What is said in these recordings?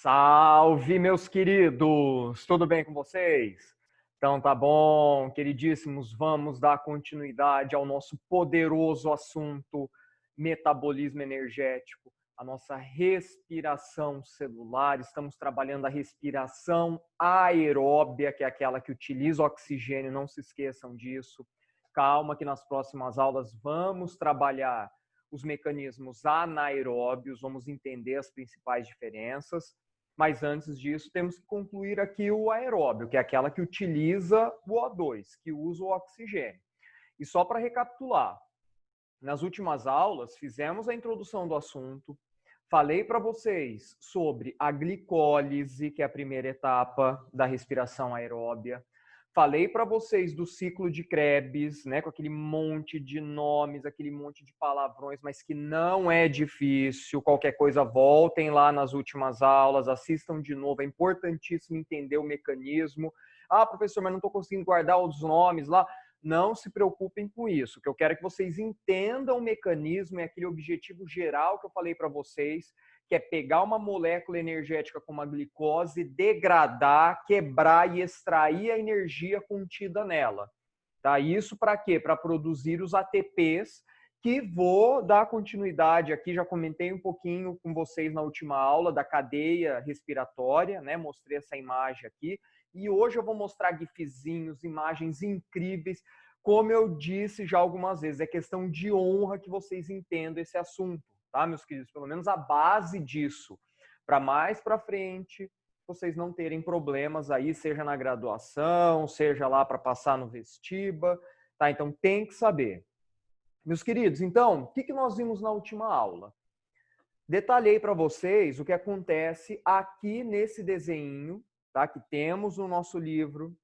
Salve, meus queridos! Tudo bem com vocês? Então tá bom, queridíssimos, vamos dar continuidade ao nosso poderoso assunto metabolismo energético, a nossa respiração celular. Estamos trabalhando a respiração aeróbia, que é aquela que utiliza oxigênio, não se esqueçam disso. Calma que nas próximas aulas vamos trabalhar os mecanismos anaeróbios, vamos entender as principais diferenças. Mas antes disso, temos que concluir aqui o aeróbio, que é aquela que utiliza o O2, que usa o oxigênio. E só para recapitular, nas últimas aulas, fizemos a introdução do assunto, falei para vocês sobre a glicólise, que é a primeira etapa da respiração aeróbia. Falei para vocês do ciclo de Krebs, né, com aquele monte de nomes, aquele monte de palavrões, mas que não é difícil. Qualquer coisa, voltem lá nas últimas aulas, assistam de novo. É importantíssimo entender o mecanismo. Ah, professor, mas não estou conseguindo guardar os nomes lá. Não se preocupem com isso. O que eu quero é que vocês entendam o mecanismo, é aquele objetivo geral que eu falei para vocês, que é pegar uma molécula energética como a glicose, degradar, quebrar e extrair a energia contida nela. Tá? Isso para quê? Para produzir os ATPs, que vou dar continuidade aqui, já comentei um pouquinho com vocês na última aula da cadeia respiratória, né? Mostrei essa imagem aqui. E hoje eu vou mostrar gifzinhos, imagens incríveis. Como eu disse já algumas vezes, é questão de honra que vocês entendam esse assunto, tá, meus queridos? Pelo menos a base disso, para mais para frente, vocês não terem problemas aí, seja na graduação, seja lá para passar no vestiba, tá? Então tem que saber. Meus queridos, então, o que nós vimos na última aula? Detalhei para vocês o que acontece aqui nesse desenho, tá? Que temos no nosso livro.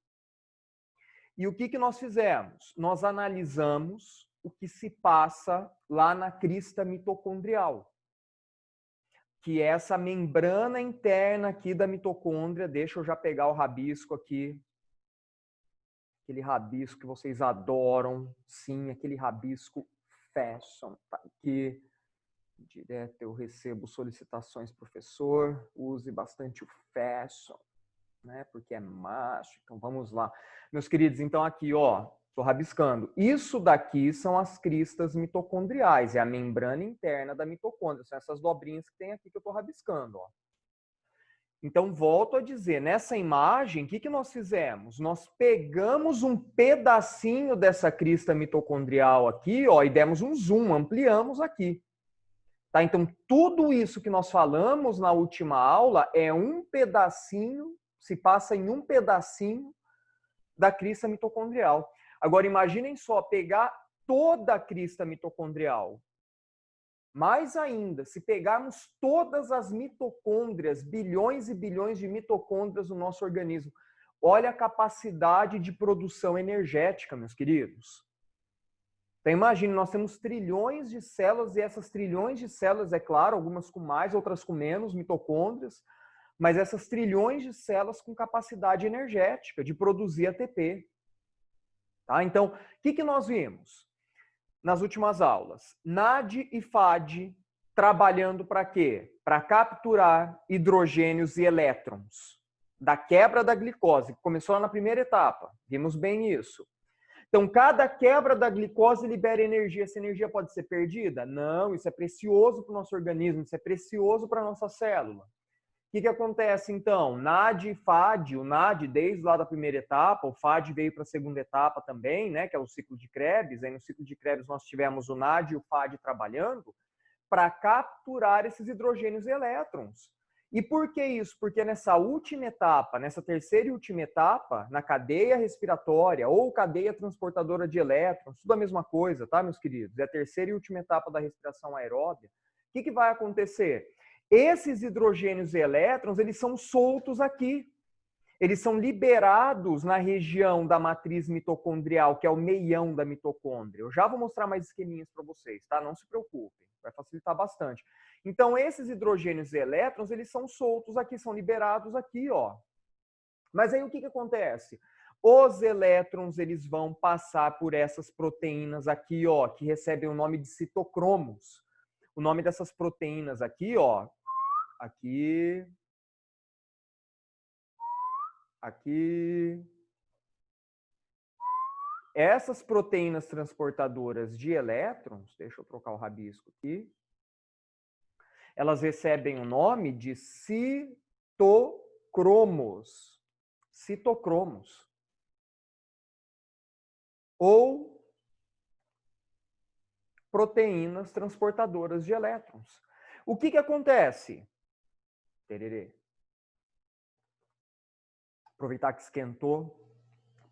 E o que nós fizemos? Nós analisamos o que se passa lá na crista mitocondrial, que é essa membrana interna aqui da mitocôndria. Deixa eu já pegar o rabisco aqui. Aquele rabisco que vocês adoram. Sim, aquele rabisco fashion. Tá aqui. Direto eu recebo solicitações, professor. Use bastante o fashion, né? Porque é macho. Então vamos lá. Meus queridos, então aqui, ó, estou rabiscando. Isso daqui são as cristas mitocondriais, é a membrana interna da mitocôndria. São essas dobrinhas que tem aqui que eu estou rabiscando, ó. Então, volto a dizer, nessa imagem, o que nós fizemos? Nós pegamos um pedacinho dessa crista mitocondrial aqui, ó, e demos um zoom, ampliamos aqui. Tá? Então, tudo isso que nós falamos na última aula é um pedacinho, se passa em um pedacinho da crista mitocondrial. Agora, imaginem só, pegar toda a crista mitocondrial. Mais ainda, se pegarmos todas as mitocôndrias, bilhões e bilhões de mitocôndrias no nosso organismo, olha a capacidade de produção energética, meus queridos. Então, imagine, nós temos trilhões de células, e essas trilhões de células, é claro, algumas com mais, outras com menos mitocôndrias, mas essas trilhões de células com capacidade energética de produzir ATP. Tá? Então, o que nós vimos nas últimas aulas? NAD e FAD trabalhando para quê? Para capturar hidrogênios e elétrons da quebra da glicose, que começou lá na primeira etapa. Vimos bem isso. Então, cada quebra da glicose libera energia. Essa energia pode ser perdida? Não, isso é precioso para o nosso organismo, isso é precioso para a nossa célula. O que acontece, então? NAD e FAD, o NAD desde lá da primeira etapa, o FAD veio para a segunda etapa também, né, que é o ciclo de Krebs. Aí no ciclo de Krebs nós tivemos o NAD e o FAD trabalhando para capturar esses hidrogênios e elétrons. E por que isso? Porque nessa última etapa, nessa terceira e última etapa, na cadeia respiratória ou cadeia transportadora de elétrons, tudo a mesma coisa, tá, meus queridos? É a terceira e última etapa da respiração aeróbia. O que vai acontecer? Esses hidrogênios e elétrons, eles são soltos aqui. Eles são liberados na região da matriz mitocondrial, que é o meião da mitocôndria. Eu já vou mostrar mais esqueminhas para vocês, tá? Não se preocupem, vai facilitar bastante. Então, esses hidrogênios e elétrons, eles são soltos aqui, são liberados aqui, ó. Mas aí o que acontece? Os elétrons, eles vão passar por essas proteínas aqui, ó, que recebem o nome de citocromos. O nome dessas proteínas aqui, ó, aqui, aqui. Essas proteínas transportadoras de elétrons, deixa eu trocar o rabisco aqui, elas recebem o nome de citocromos. Citocromos. Ou proteínas transportadoras de elétrons. O que acontece? Tererê. Aproveitar que esquentou,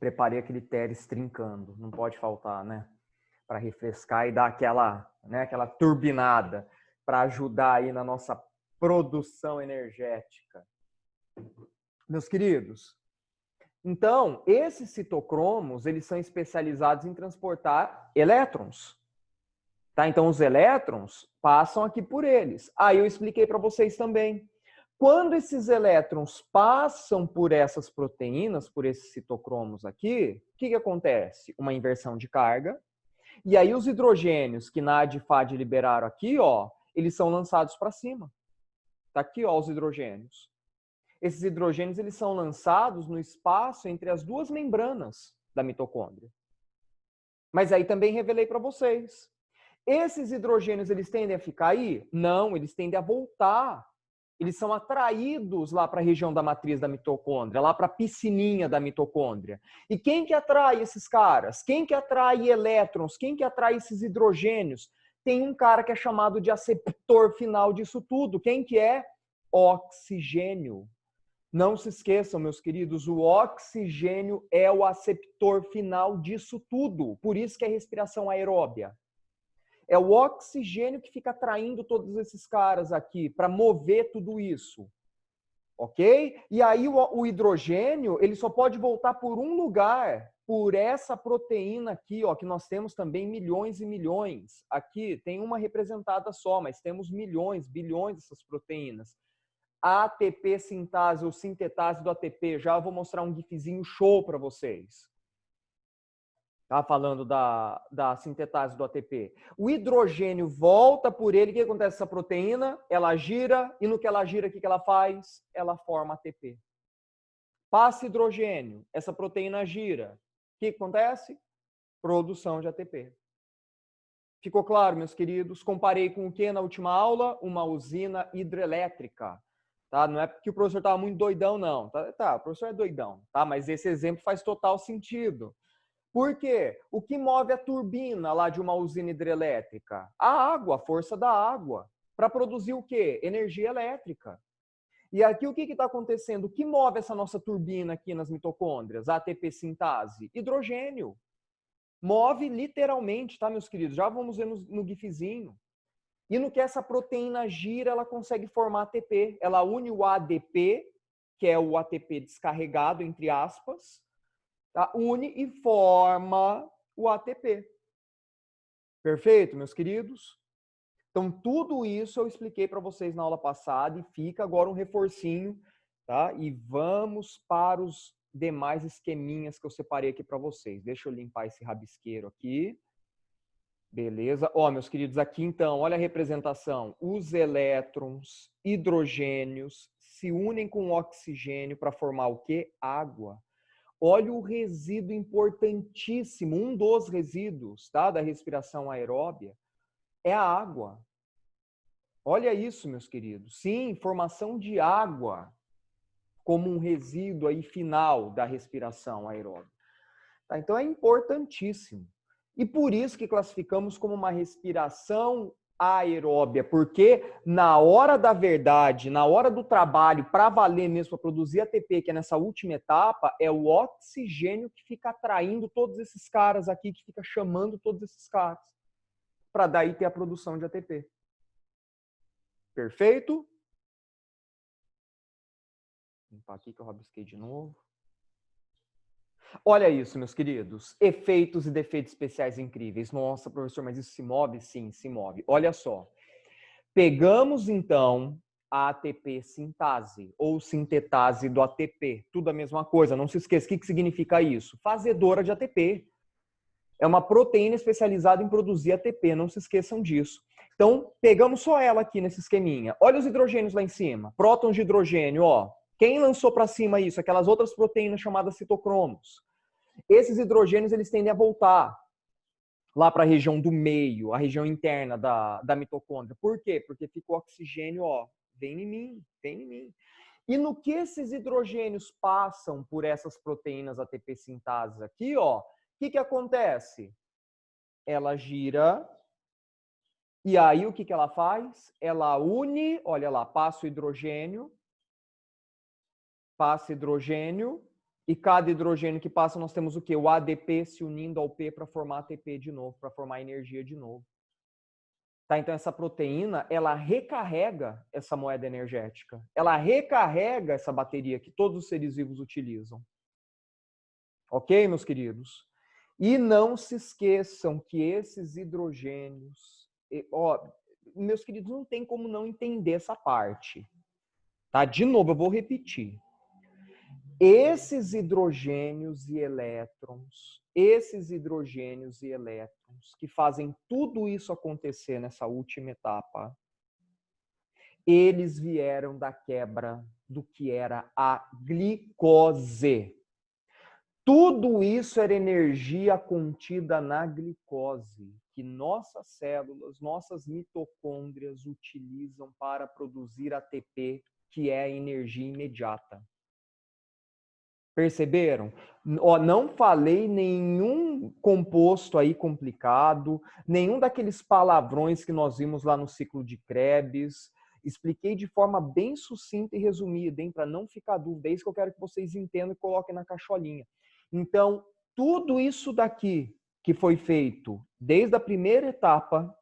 preparei aquele Teres trincando. Não pode faltar, né? Para refrescar e dar aquela, né, aquela turbinada para ajudar aí na nossa produção energética. Meus queridos, então, esses citocromos, eles são especializados em transportar elétrons. Tá? Então, os elétrons passam aqui por eles. Aí eu expliquei para vocês também. Quando esses elétrons passam por essas proteínas, por esses citocromos aqui, o que acontece? Uma inversão de carga. E aí os hidrogênios que NAD e FAD liberaram aqui, ó, eles são lançados para cima. Tá aqui, ó, os hidrogênios. Esses hidrogênios eles são lançados no espaço entre as duas membranas da mitocôndria. Mas aí também revelei para vocês. Esses hidrogênios eles tendem a ficar aí? Não, eles tendem a voltar. Eles são atraídos lá para a região da matriz da mitocôndria, lá para a piscininha da mitocôndria. E quem que atrai esses caras? Quem que atrai elétrons? Quem que atrai esses hidrogênios? Tem um cara que é chamado de aceptor final disso tudo. Quem que é? Oxigênio. Não se esqueçam, meus queridos, o oxigênio é o aceptor final disso tudo. Por isso que é respiração aeróbia. É o oxigênio que fica atraindo todos esses caras aqui para mover tudo isso. Ok? E aí o hidrogênio, ele só pode voltar por um lugar, por essa proteína aqui, ó, que nós temos também milhões e milhões. Aqui tem uma representada só, mas temos milhões, bilhões dessas proteínas. ATP sintase ou sintetase do ATP. Já vou mostrar um gifzinho show para vocês. Tá falando da sintetase do ATP. O hidrogênio volta por ele. O que acontece com essa proteína? Ela gira, e no que ela gira, o que ela faz? Ela forma ATP. Passa hidrogênio, essa proteína gira. O que acontece? Produção de ATP. Ficou claro, meus queridos? Comparei com o que na última aula? Uma usina hidrelétrica. Tá? Não é porque o professor estava muito doidão, não. Tá, o professor é doidão, tá? Mas esse exemplo faz total sentido. Por quê? O que move a turbina lá de uma usina hidrelétrica? A água, a força da água. Para produzir o quê? Energia elétrica. E aqui o que está acontecendo? O que move essa nossa turbina aqui nas mitocôndrias? A ATP sintase? Hidrogênio. Move literalmente, tá, meus queridos? Já vamos ver no gifzinho. E no que essa proteína gira, ela consegue formar ATP. Ela une o ADP, que é o ATP descarregado, entre aspas, tá? Une e forma o ATP. Perfeito, meus queridos? Então, tudo isso eu expliquei para vocês na aula passada e fica agora um reforcinho, tá? E vamos para os demais esqueminhas que eu separei aqui para vocês. Deixa eu limpar esse rabisqueiro aqui. Beleza? Ó, meus queridos, aqui então, olha a representação. Os elétrons, hidrogênios, se unem com oxigênio para formar o quê? Água. Olha o resíduo importantíssimo, um dos resíduos, tá, da respiração aeróbia, é a água. Olha isso, meus queridos. Sim, formação de água como um resíduo aí final da respiração aeróbia. Tá? Então é importantíssimo. E por isso que classificamos como uma respiração aeróbia, porque na hora da verdade, na hora do trabalho, para valer mesmo, para produzir ATP, que é nessa última etapa, é o oxigênio que fica atraindo todos esses caras aqui, que fica chamando todos esses caras, para daí ter a produção de ATP. Perfeito? Vou limpar aqui que eu rabisquei de novo. Olha isso, meus queridos. Efeitos e defeitos especiais incríveis. Nossa, professor, mas isso se move? Sim, se move. Olha só. Pegamos, então, a ATP sintase ou sintetase do ATP. Tudo a mesma coisa. Não se esqueça. O que significa isso? Fazedora de ATP. É uma proteína especializada em produzir ATP. Não se esqueçam disso. Então, pegamos só ela aqui nesse esqueminha. Olha os hidrogênios lá em cima. Prótons de hidrogênio, ó. Quem lançou para cima isso? Aquelas outras proteínas chamadas citocromos. Esses hidrogênios eles tendem a voltar lá para a região do meio, a região interna da mitocôndria. Por quê? Porque fica o oxigênio, ó, vem em mim, vem em mim. E no que esses hidrogênios passam por essas proteínas ATP sintases aqui, ó, o que acontece? Ela gira, e aí o que ela faz? Ela une, olha lá, passa hidrogênio, e cada hidrogênio que passa, nós temos o quê? O ADP se unindo ao P para formar ATP de novo, para formar energia de novo. Tá? Então, essa proteína, ela recarrega essa moeda energética. Ela recarrega essa bateria que todos os seres vivos utilizam. Ok, meus queridos? E não se esqueçam que esses hidrogênios... Ó, meus queridos, não tem como não entender essa parte. Tá? De novo, eu vou repetir. Esses hidrogênios e elétrons que fazem tudo isso acontecer nessa última etapa, eles vieram da quebra do que era a glicose. Tudo isso era energia contida na glicose, que nossas células, nossas mitocôndrias utilizam para produzir ATP, que é a energia imediata. Perceberam? Ó, não falei nenhum composto aí complicado, nenhum daqueles palavrões que nós vimos lá no ciclo de Krebs. Expliquei de forma bem sucinta e resumida, hein, para não ficar dúvida. É isso que eu quero que vocês entendam e coloquem na caixolinha. Então, tudo isso daqui que foi feito desde a primeira etapa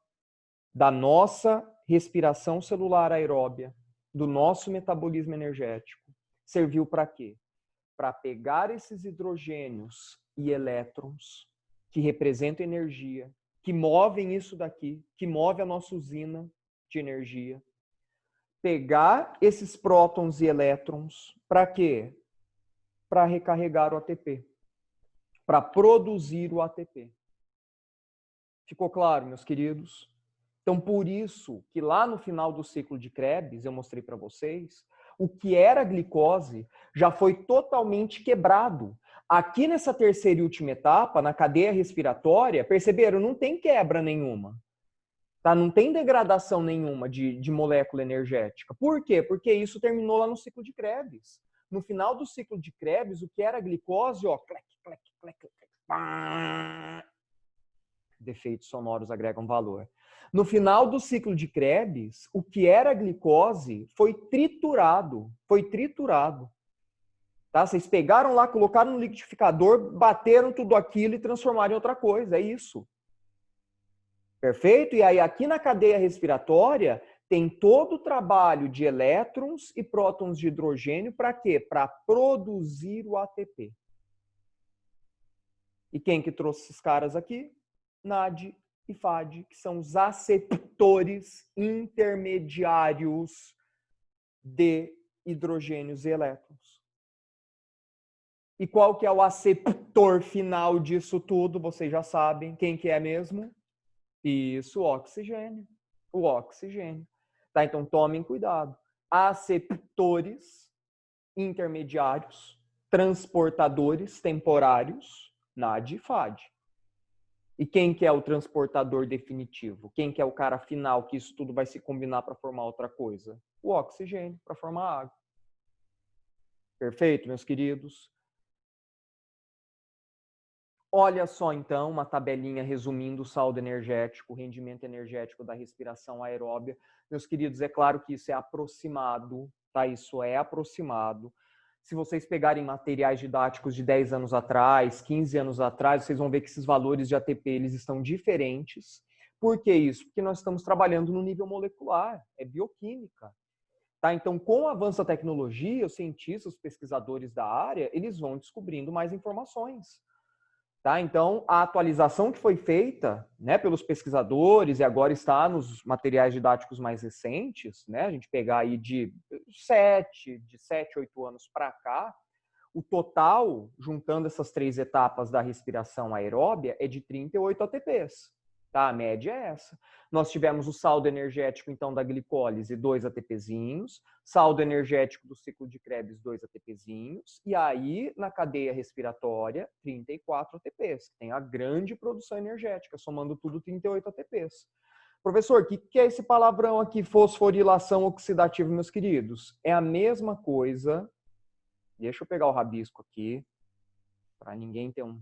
da nossa respiração celular aeróbia, do nosso metabolismo energético, serviu para quê? Para pegar esses hidrogênios e elétrons que representam energia, que movem isso daqui, que move a nossa usina de energia, pegar esses prótons e elétrons, para quê? Para recarregar o ATP, para produzir o ATP. Ficou claro, meus queridos? Então, por isso que lá no final do ciclo de Krebs, eu mostrei para vocês, o que era glicose já foi totalmente quebrado. Aqui nessa terceira e última etapa, na cadeia respiratória, perceberam? Não tem quebra nenhuma. Tá? Não tem degradação nenhuma de molécula energética. Por quê? Porque isso terminou lá no ciclo de Krebs. No final do ciclo de Krebs, o que era glicose, ó, clec, clec, clec, clec, defeitos sonoros agregam valor. No final do ciclo de Krebs, o que era glicose foi triturado. Foi triturado. Tá? Vocês pegaram lá, colocaram no liquidificador, bateram tudo aquilo e transformaram em outra coisa. É isso. Perfeito? E aí, aqui na cadeia respiratória, tem todo o trabalho de elétrons e prótons de hidrogênio para quê? Para produzir o ATP. E quem que trouxe esses caras aqui? NAD e FAD, que são os aceptores intermediários de hidrogênios e elétrons. E qual que é o aceptor final disso tudo? Vocês já sabem. Quem que é mesmo? Isso, o oxigênio. O oxigênio. Tá? Então, tomem cuidado. Aceptores intermediários, transportadores temporários, NAD e FAD. E quem que é o transportador definitivo? Quem que é o cara final que isso tudo vai se combinar para formar outra coisa? O oxigênio, para formar água. Perfeito, meus queridos? Olha só, então, uma tabelinha resumindo o saldo energético, o rendimento energético da respiração aeróbia. Meus queridos, é claro que isso é aproximado, tá? Isso é aproximado. Se vocês pegarem materiais didáticos de 10 anos atrás, 15 anos atrás, vocês vão ver que esses valores de ATP eles estão diferentes. Por que isso? Porque nós estamos trabalhando no nível molecular, é bioquímica. Tá? Então, com o avanço da tecnologia, os cientistas, os pesquisadores da área, eles vão descobrindo mais informações. Tá? Então, a atualização que foi feita, né, pelos pesquisadores e agora está nos materiais didáticos mais recentes, né, a gente pegar aí de 7, 8 anos para cá, o total, juntando essas 3 etapas da respiração aeróbia, é de 38 ATPs. Tá? A média é essa. Nós tivemos o saldo energético, então, da glicólise, 2 ATPzinhos, saldo energético do ciclo de Krebs, 2 ATPzinhos, e aí, na cadeia respiratória, 34 ATPs, que tem a grande produção energética, somando tudo 38 ATPs. Professor, o que é esse palavrão aqui, fosforilação oxidativa, meus queridos? É a mesma coisa, deixa eu pegar o rabisco aqui, para ninguém ter um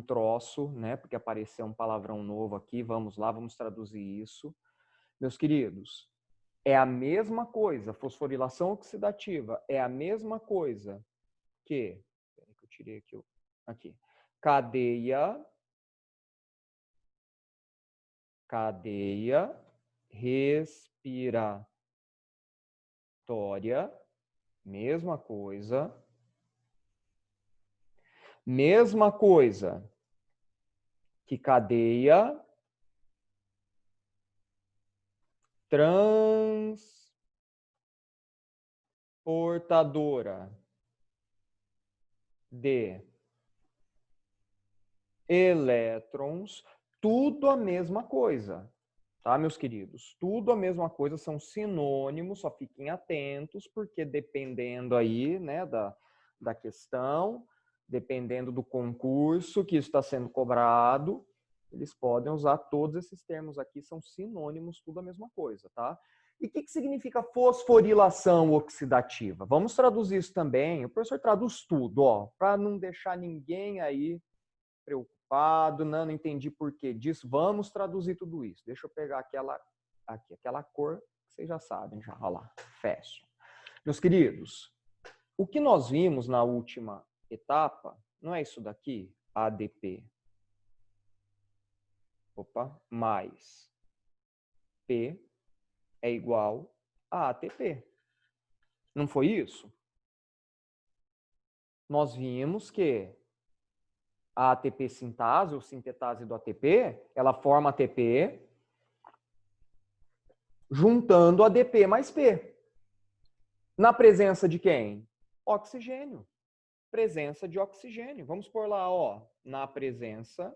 troço, né? Porque apareceu um palavrão novo aqui. Vamos lá, vamos traduzir isso. Meus queridos, é a mesma coisa. Fosforilação oxidativa é a mesma coisa que... Peraí que eu tirei aqui. Aqui. Cadeia respiratória. Mesma coisa. Mesma coisa que cadeia transportadora de elétrons, tudo a mesma coisa, tá, meus queridos? Tudo a mesma coisa, são sinônimos, só fiquem atentos, porque dependendo aí, né, da questão, dependendo do concurso que está sendo cobrado, eles podem usar todos esses termos aqui, são sinônimos, tudo a mesma coisa, tá? E o que significa fosforilação oxidativa? Vamos traduzir isso também. O professor traduz tudo, ó, para não deixar ninguém aí preocupado, não entendi por que disso. Vamos traduzir tudo isso. Deixa eu pegar aquela cor que vocês já sabem, já. Olha lá, fashion. Meus queridos, o que nós vimos na última etapa, não é isso daqui? ADP. Opa, mais P é igual a ATP. Não foi isso? Nós vimos que a ATP sintase, ou sintetase do ATP, ela forma ATP juntando ADP mais P. Na presença de quem? Oxigênio. Presença de oxigênio. Vamos por lá, ó, na presença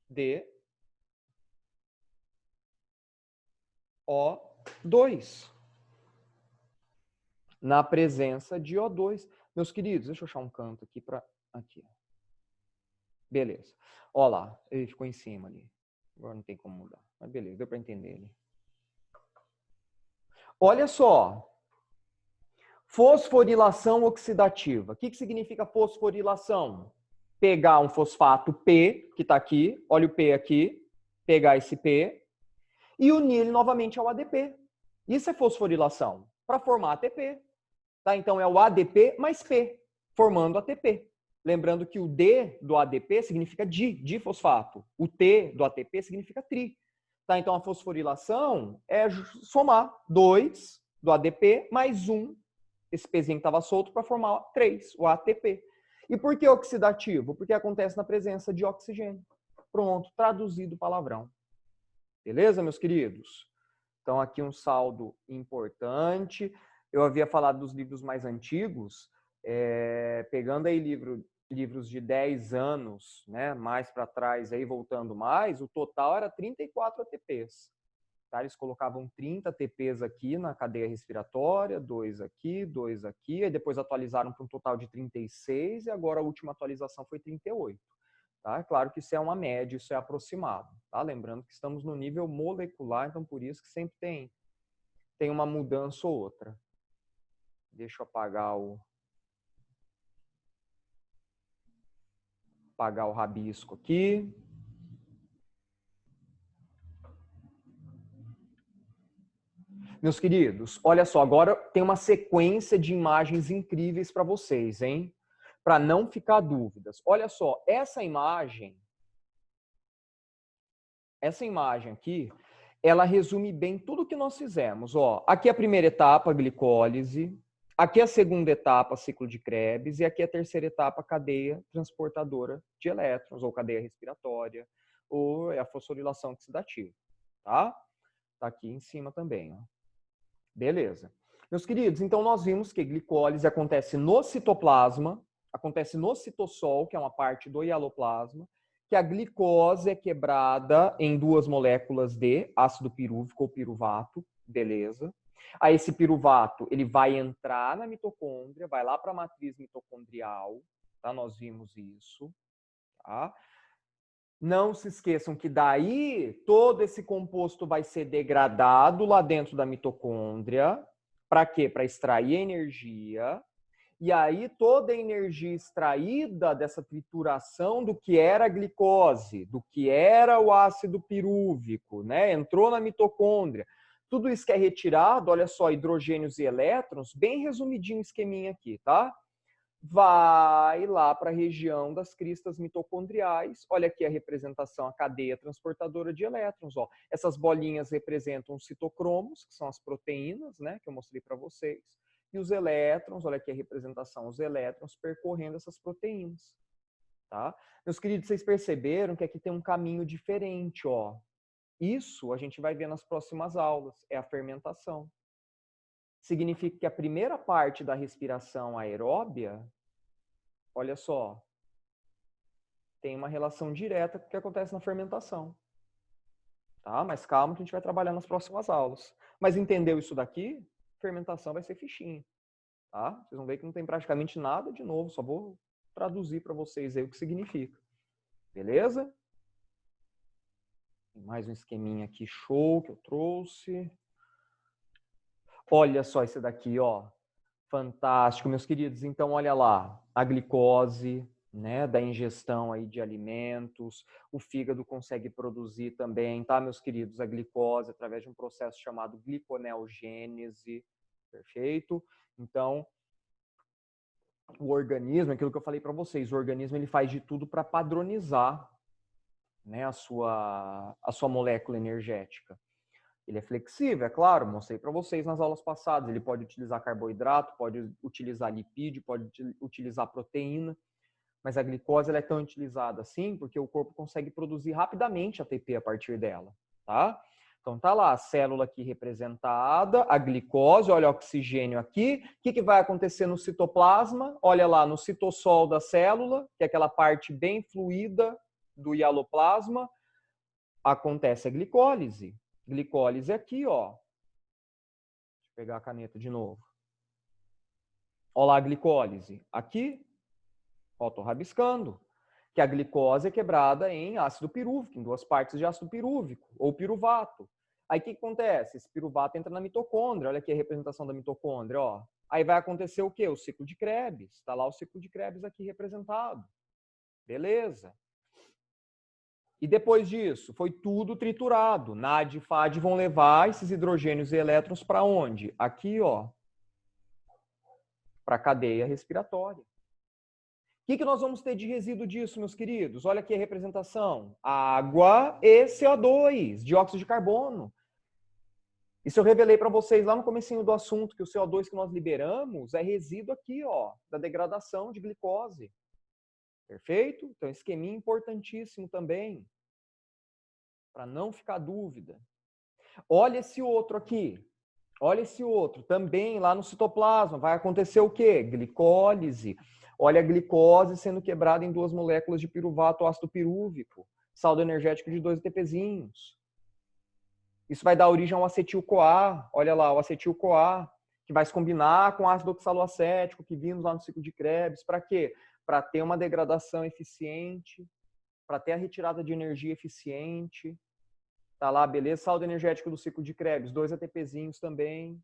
de O2. Na presença de O2. Meus queridos, deixa eu achar um canto aqui para... Aqui. Beleza. Ó lá, ele ficou em cima ali. Agora não tem como mudar. Mas beleza, deu para entender ele. Olha só. Fosforilação oxidativa. O que significa fosforilação? Pegar um fosfato P, que está aqui, olha o P aqui, pegar esse P e unir ele novamente ao ADP. Isso é fosforilação, para formar ATP. Tá? Então é o ADP mais P, formando ATP. Lembrando que o D do ADP significa difosfato. O T do ATP significa tri. Tá? Então a fosforilação é somar 2 do ADP mais 1, esse Pzinho que estava solto, para formar 3, o ATP. E por que oxidativo? Porque acontece na presença de oxigênio. Pronto, traduzido o palavrão. Beleza, meus queridos? Então aqui um saldo importante. Eu havia falado dos livros mais antigos, pegando aí livros de 10 anos, né, mais para trás, aí voltando mais, o total era 34 ATPs. Tá? Eles colocavam 30 ATPs aqui na cadeia respiratória, 2 aqui, aí depois atualizaram para um total de 36 e agora a última atualização foi 38. Tá? Claro que isso é uma média, isso é aproximado. Tá? Lembrando que estamos no nível molecular, então por isso que sempre tem uma mudança ou outra. Deixa eu apagar o rabisco aqui. Meus queridos, olha só, agora tem uma sequência de imagens incríveis para vocês, hein? Para não ficar dúvidas. Olha só, essa imagem aqui, ela resume bem tudo que nós fizemos. Ó, aqui a primeira etapa, glicólise. Aqui a segunda etapa, ciclo de Krebs. E aqui a terceira etapa, cadeia transportadora de elétrons, ou cadeia respiratória, ou a fosforilação oxidativa. Tá? Tá aqui em cima também, ó. Beleza. Meus queridos, então nós vimos que glicólise acontece no citoplasma, acontece no citossol, que é uma parte do hialoplasma, que a glicose é quebrada em 2 moléculas de ácido pirúvico ou piruvato, beleza? Aí esse piruvato, ele vai entrar na mitocôndria, vai lá para a matriz mitocondrial, tá? Nós vimos isso, tá? Não se esqueçam que daí todo esse composto vai ser degradado lá dentro da mitocôndria. Para quê? Para extrair energia. E aí toda a energia extraída dessa trituração do que era a glicose, do que era o ácido pirúvico, né? Entrou na mitocôndria. Tudo isso que é retirado, olha só, hidrogênios e elétrons, bem resumidinho o esqueminha aqui, tá? Vai lá para a região das cristas mitocondriais. Olha aqui a representação, a cadeia transportadora de elétrons. Ó. Essas bolinhas representam os citocromos, que são as proteínas, né, que eu mostrei para vocês. E os elétrons, olha aqui a representação, os elétrons percorrendo essas proteínas. Tá? Meus queridos, vocês perceberam que aqui tem um caminho diferente. Ó. Isso a gente vai ver nas próximas aulas, é a fermentação. Significa que a primeira parte da respiração aeróbia, olha só, tem uma relação direta com o que acontece na fermentação. Tá? Mas calma que a gente vai trabalhar nas próximas aulas. Mas entendeu isso daqui? Fermentação vai ser fichinha. Tá? Vocês vão ver que não tem praticamente nada de novo, só vou traduzir para vocês aí o que significa. Beleza? Tem mais um esqueminha aqui, show, que eu trouxe. Olha só esse daqui, ó. Fantástico, meus queridos. Então, olha lá, a glicose, né, da ingestão aí de alimentos, o fígado consegue produzir também, tá, meus queridos, a glicose através de um processo chamado gliconeogênese, perfeito? Então, o organismo, aquilo que eu falei para vocês, o organismo ele faz de tudo para padronizar, né, a sua molécula energética. Ele é flexível, é claro, mostrei para vocês nas aulas passadas. Ele pode utilizar carboidrato, pode utilizar lipídio, pode utilizar proteína, mas a glicose ela é tão utilizada assim porque o corpo consegue produzir rapidamente ATP a partir dela, tá? Então tá lá a célula aqui representada, a glicose, olha o oxigênio aqui. O que vai acontecer no citoplasma? Olha lá, no citossol da célula, que é aquela parte bem fluida do hialoplasma, acontece a glicólise. Glicólise aqui, ó. Deixa eu pegar a caneta de novo. Olha lá a glicólise. Aqui, ó, tô rabiscando. Que a glicose é quebrada em ácido pirúvico, em 2 partes de ácido pirúvico, ou piruvato. Aí o que acontece? Esse piruvato entra na mitocôndria. Olha aqui a representação da mitocôndria, ó. Aí vai acontecer o quê? O ciclo de Krebs. Está lá o ciclo de Krebs aqui representado. Beleza. E depois disso, foi tudo triturado. NAD e FAD vão levar esses hidrogênios e elétrons para onde? Aqui, ó. Para a cadeia respiratória. O que nós vamos ter de resíduo disso, meus queridos? Olha aqui a representação. Água e CO2, dióxido de carbono. Isso eu revelei para vocês lá no comecinho do assunto, que o CO2 que nós liberamos é resíduo aqui, ó, da degradação de glicose. Perfeito? Então, esqueminha importantíssimo também, para não ficar dúvida. Olha esse outro aqui. Olha esse outro. Também lá no citoplasma vai acontecer o quê? Glicólise. Olha a glicose sendo quebrada em 2 moléculas de piruvato ácido pirúvico. Saldo energético de 2 ATPzinhos. Isso vai dar origem ao acetil-CoA. Olha lá, o acetil-CoA, que vai se combinar com ácido oxaloacético, que vimos lá no ciclo de Krebs. Para quê? Para ter uma degradação eficiente, para ter a retirada de energia eficiente. Tá lá, beleza? Saldo energético do ciclo de Krebs, 2 ATPzinhos também.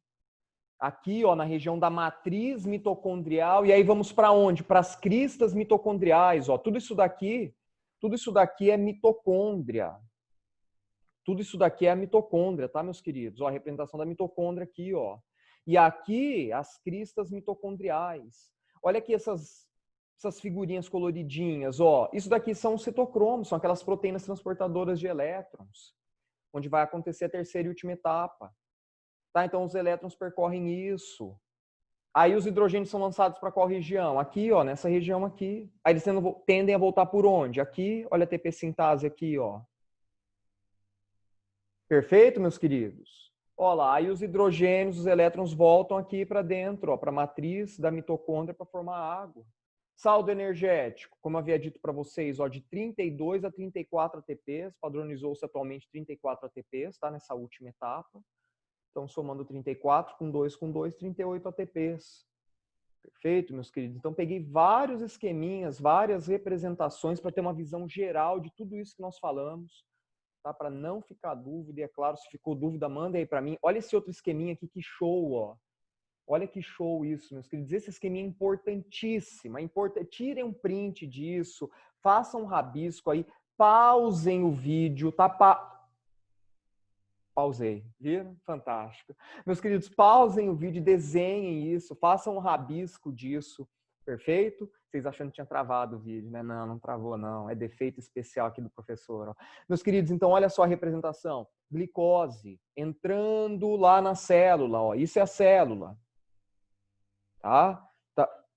Aqui, ó, na região da matriz mitocondrial. E aí vamos para onde? Para as cristas mitocondriais, ó. Tudo isso daqui é mitocôndria. Tudo isso daqui é a mitocôndria, tá, meus queridos? Ó, a representação da mitocôndria aqui, ó. E aqui, as cristas mitocondriais. Olha aqui essas figurinhas coloridinhas, ó. Isso daqui são os citocromos, são aquelas proteínas transportadoras de elétrons, onde vai acontecer a terceira e última etapa. Tá? Então, os elétrons percorrem isso. Aí, os hidrogênios são lançados para qual região? Aqui, ó, nessa região aqui. Aí, eles tendem a voltar por onde? Aqui, olha a ATP sintase aqui, ó. Perfeito, meus queridos? Olha lá, aí os hidrogênios, os elétrons voltam aqui para dentro, ó, para a matriz da mitocôndria para formar água. Saldo energético, como havia dito para vocês, ó, de 32 a 34 ATPs, padronizou-se atualmente 34 ATPs, tá? Nessa última etapa. Então, somando 34 com 2, 38 ATPs. Perfeito, meus queridos? Então, peguei vários esqueminhas, várias representações para ter uma visão geral de tudo isso que nós falamos, tá? Para não ficar dúvida. E, é claro, se ficou dúvida, manda aí para mim. Olha esse outro esqueminha aqui, que show, ó. Olha que show isso, meus queridos. Esse esqueminha é importantíssimo. Tirem um print disso, façam um rabisco aí, pausem o vídeo, tá? Pausei, viram? Fantástico. Meus queridos, pausem o vídeo, desenhem isso, façam um rabisco disso, perfeito? Vocês achando que tinha travado o vídeo, né? Não, não travou não, é defeito especial aqui do professor. Ó. Meus queridos, então olha só a representação. Glicose entrando lá na célula, ó. Isso é a célula. Tá?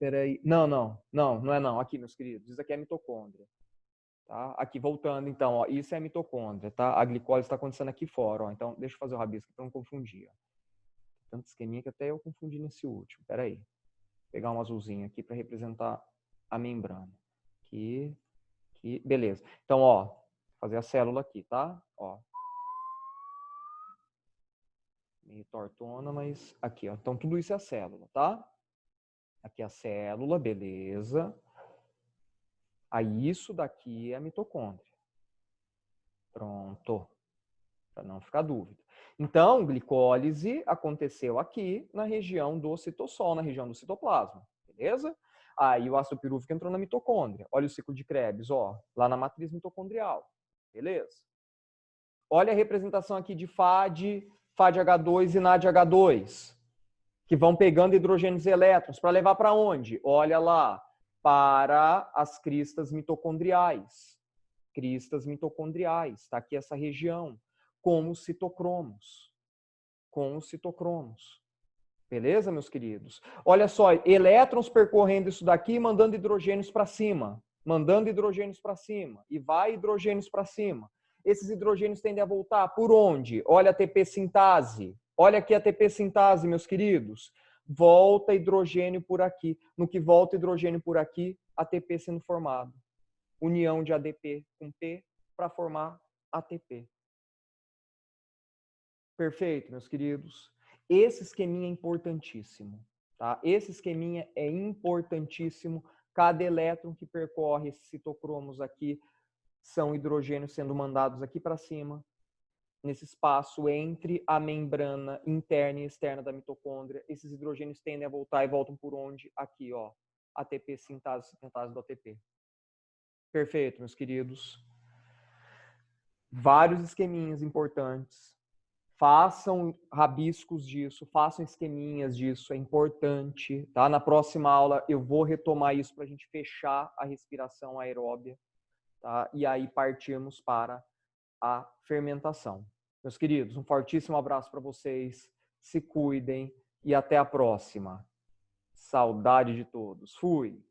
Peraí. Não é não. Aqui, meus queridos, isso aqui é a mitocôndria. Tá? Aqui, voltando, então, ó, isso é a mitocôndria, tá? A glicose está acontecendo aqui fora, ó. Então, deixa eu fazer o rabisco para não confundir, ó. Tanto esqueminha que até eu confundi nesse último. Peraí. Vou pegar um azulzinho aqui para representar a membrana. Aqui, beleza. Então, ó, fazer a célula aqui, tá? Ó. Meio tortona, mas aqui, ó. Então, tudo isso é a célula, tá? Aqui é a célula, beleza. Aí isso daqui é a mitocôndria. Pronto. Para não ficar dúvida. Então, glicólise aconteceu aqui na região do citossol, na região do citoplasma. Beleza? Aí o ácido pirúvico entrou na mitocôndria. Olha o ciclo de Krebs, ó, lá na matriz mitocondrial. Beleza? Olha a representação aqui de FAD, FADH2 e NADH2, que vão pegando hidrogênios e elétrons para levar para onde? Olha lá, para as cristas mitocondriais. Cristas mitocondriais, está aqui essa região, com os citocromos. Com os citocromos. Beleza, meus queridos? Olha só, elétrons percorrendo isso daqui e mandando hidrogênios para cima. Mandando hidrogênios para cima. E vai hidrogênios para cima. Esses hidrogênios tendem a voltar por onde? Olha a ATP sintase. Olha aqui a ATP sintase, meus queridos. Volta hidrogênio por aqui. No que volta hidrogênio por aqui, ATP sendo formado. União de ADP com P para formar ATP. Perfeito, meus queridos? Esse esqueminha é importantíssimo. Tá? Esse esqueminha é importantíssimo. Cada elétron que percorre esses citocromos aqui são hidrogênios sendo mandados aqui para cima, nesse espaço entre a membrana interna e externa da mitocôndria. Esses hidrogênios tendem a voltar e voltam por onde? Aqui, ó. ATP sintase do ATP. Perfeito, meus queridos. Vários esqueminhas importantes. Façam rabiscos disso, façam esqueminhas disso, é importante. Tá? Na próxima aula eu vou retomar isso para a gente fechar a respiração aeróbia. Tá? E aí partirmos para a fermentação. Meus queridos, um fortíssimo abraço para vocês. Se cuidem e até a próxima. Saudade de todos. Fui!